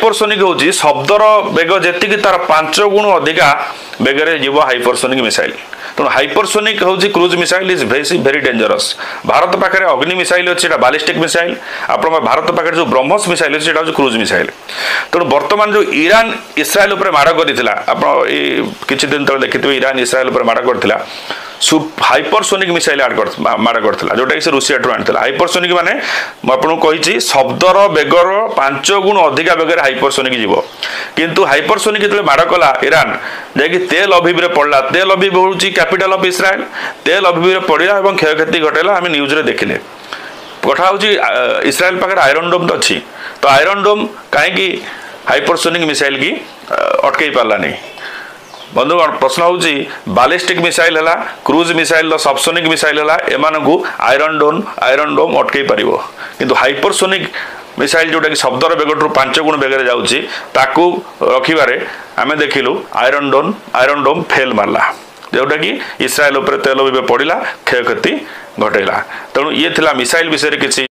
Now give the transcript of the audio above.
hypersonic होची शब्दर bag जेतिकी तार 5 गुण अधिका बेगरे जीव हाइपरसोनिक मिसाइल तेणु हाइपरसोनिक हूँ cruise missile is very dangerous Bharat पाखे अग्नि मिसाइल अच्छी बालिस्टिक मिसाइल आप भारत पाखे जो ब्रह्मोस मिसाइल अच्छी क्रूज मिसाइल तेणु बर्तमान जो ईरान इस्राएल उपर माड़ करता आप किसी दिन तक देखिए ईरान इस्राएल उपर माड़ करता हाइपरसोनिक मिसाइल माड़ करता जोटा कि रूसिया ठूँ आनी हाइपरसोनिक माने मुझे कही शब्दर बेगर 5 गुण अधिका बेगर हाइपरसोनिक जीव किंतु हाइपरसोनिक जो माड़ कला ईरान जैकि तेल अभिव पड़ा तेल अभिव हूँ कैपिटल ऑफ इस्राएल तेल अभिव पड़ा और क्षयक्षति घटेला आम न्यूज रे देखिले कथा हूँ इस्राएल पाखे आयरन डोम तो अच्छी तो आयरन डोम कहीं हाइपरसोनिक मिसाइल की अटकई पार्लानी बंधुगण प्रश्न हूँ बालिस्टिक मिसाइल है क्रूज मिसाइल सबसोनिक मिसाइल है एमानकु आयरन डोम अटकई पार किंतु हाइपरसोनिक मिसाइल जोटा कि शब्दर बेगठू 5 गुण बेगर जाऊँगी ताकू रखिबारे आमे देखिलु आयरन डोम फेल मारला जोटा कि इस्राएल उपर तेल भी पड़ा क्षयक्षति घटेला तेणु ये थिला मिसाइल विषय किसी